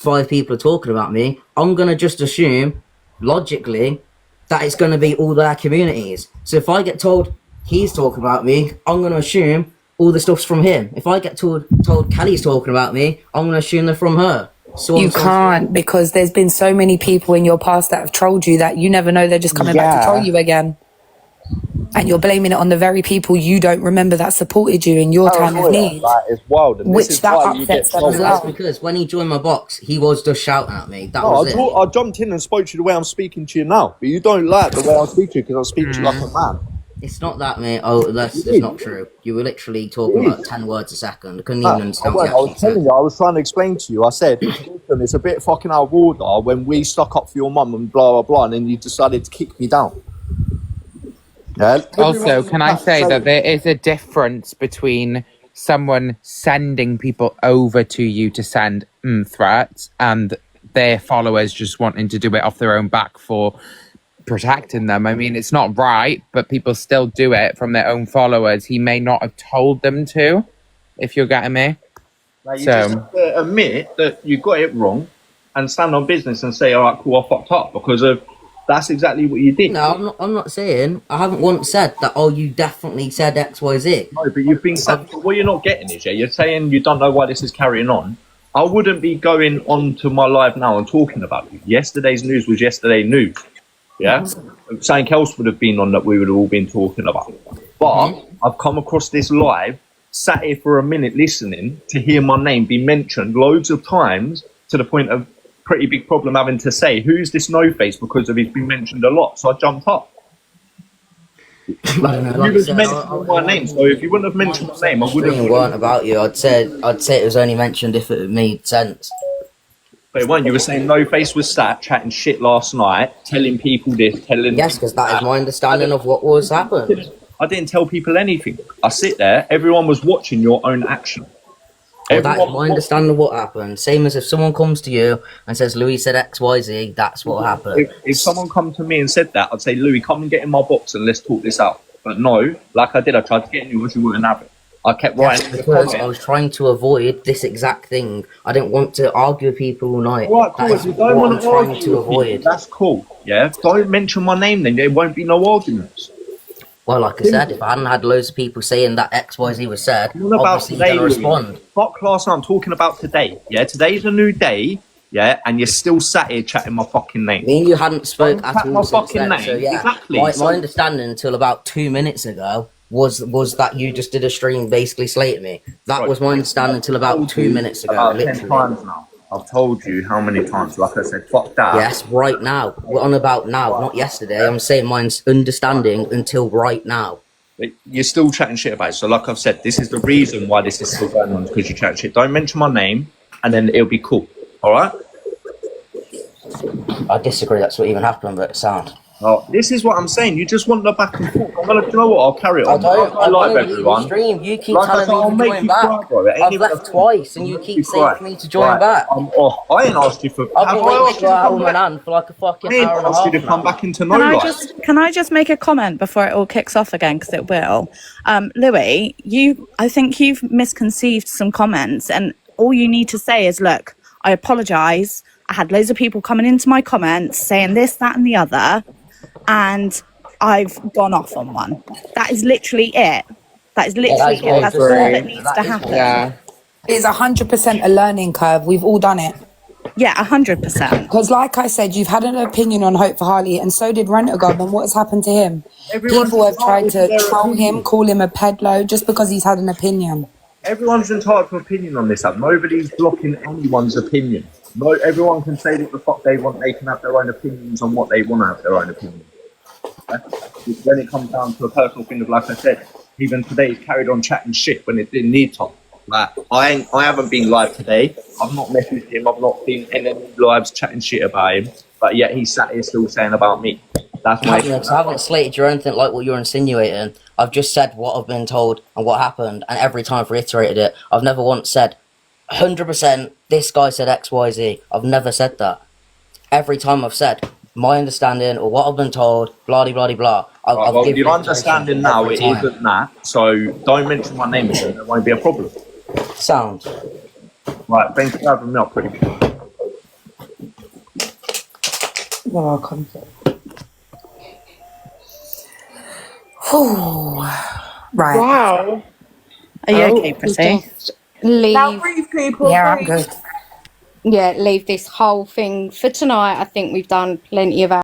5 people are talking about me, I'm going to just assume, logically, that it's going to be all their communities. So if I get told he's talking about me, I'm going to assume all the stuff's from him. If I get told Kelly's talking about me, I'm going to assume they're from her. So you can't, because there's been so many people in your past that have trolled you that you never know they're just coming back to troll you again. And you're blaming it on the very people you don't remember that supported you in your time of need. Like, it's wild. And which that upsets them as well. That's because when he joined my box, he was just shouting at me. I jumped in and spoke to you the way I'm speaking to you now. But you don't like the way I speak to you because I speak to you like a man. It's not that, mate. Oh, that's not true. You were literally talking about 10 words a second. I couldn't even understand what you actually said. I was trying to explain to you. I said, listen, it's a bit fucking out of order when we stuck up for your mum and blah, blah, blah, and then you decided to kick me down. Yeah. Also, can I say that there is a difference between someone sending people over to you to send threats and their followers just wanting to do it off their own back for protecting them? I mean, it's not right, but people still do it from their own followers. He may not have told them to, if you're getting me. Like, you just have to admit that you got it wrong and stand on business and say, all right, cool, I fucked up, because of that's exactly what you did. No, I'm not saying, I haven't once said that, oh, you definitely said XYZ. No, but you've been saying, what you're not getting is, you're saying you don't know why this is carrying on. I wouldn't be going on to my live now and talking about you. Yesterday's news was yesterday news. Yeah? Something else would have been on that we would have all been talking about. But I've come across this live, sat here for a minute listening to hear my name be mentioned loads of times to the point of pretty big problem having to say, who's this No Face, because of he's been mentioned a lot. So I jumped up. You was mentioning my name, so if you wouldn't have mentioned my name, I wouldn't have. It weren't about you. I'd say it was only mentioned if it made sense. But it weren't. You were saying No Face was sat chatting shit last night, telling people this, telling. Yes, because that is my understanding of what was happened. I didn't tell people anything. I sit there. Everyone was watching your own action. Well, that is my understanding of what happened. Same as if someone comes to you and says, Louis said XYZ, that's what happened. If someone come to me and said that, I'd say, Louis, come and get in my box and let's talk this out. But no, like I did, I tried to get in you, but you wouldn't have it. I kept writing. Because I was trying to avoid this exact thing. I didn't want to argue with people all night. Right, cool. If you don't want to argue to avoid, that's cool. Yeah, don't mention my name then. There won't be no arguments. Well, like I said, if I hadn't had loads of people saying that XYZ was said, obviously you're going to respond. Fuck last night, I'm talking about today. Yeah, today's a new day. Yeah, and you're still sat here chatting my fucking name. Me and you hadn't spoke at all my fucking name. So yeah, exactly. My understanding until about 2 minutes ago was that you just did a stream basically slating me. That was my understanding until about 2 minutes ago. About literally. 10 times now. I've told you how many times. Like I said, fuck that. Yes, right now. We're on about now, not yesterday. I'm saying mine's understanding until right now. But you're still chatting shit about it. So like I've said, this is the reason why this is still going on, because you chat shit. Don't mention my name, and then it'll be cool. All right? I disagree. That's what even happened, but it sound. Oh, this is what I'm saying. You just want the back and forth. I'm gonna, you know what? I'll carry it on. I like everyone. Stream. You keep telling me to join back. I've left twice, and you keep saying for me to join back. I ain't asked you for. I've been waiting for like a fucking hour and a half. I asked you to come back into No Life. Can I just make a comment before it all kicks off again? Because it will. Louis, I think you've misconceived some comments, and all you need to say is, look, I apologise. I had loads of people coming into my comments saying this, that, and the other, and I've gone off on one. That is literally it. That's all that needs to happen. Yeah. It's 100% a learning curve. We've all done it. Yeah, 100%. Because like I said, you've had an opinion on Hope for Harley, and so did Rent-A-God, and what has happened to him? People have tried to troll him, call him a pedlo, just because he's had an opinion. Everyone's entitled to opinion on this app. Nobody's blocking anyone's opinion. No, everyone can say what the fuck they want. They can have their own opinions on what they want to have their own opinion. When it comes down to a personal thing of, like I said, even today he's carried on chatting shit when it didn't need to. Like, I haven't been live today. I've not messaged him. I've not been in any lives chatting shit about him. But yet he sat here still saying about me. That's my. I haven't slated you or anything like what you're insinuating. I've just said what I've been told and what happened, and every time I've reiterated it. I've never once said 100% this guy said XYZ. I've never said that. Every time I've said my understanding or what I've been told, blah blah blah. Well, your understanding now it isn't that. So don't mention my name again. There won't be a problem. Sound. Right, thanks for having me up, pretty good. You're welcome. Right. Wow. Are you Oh, okay, Pretty? just leave. Now breathe, people. Yeah, I'm breathe. good. Yeah, leave this whole thing for tonight. I think we've done plenty of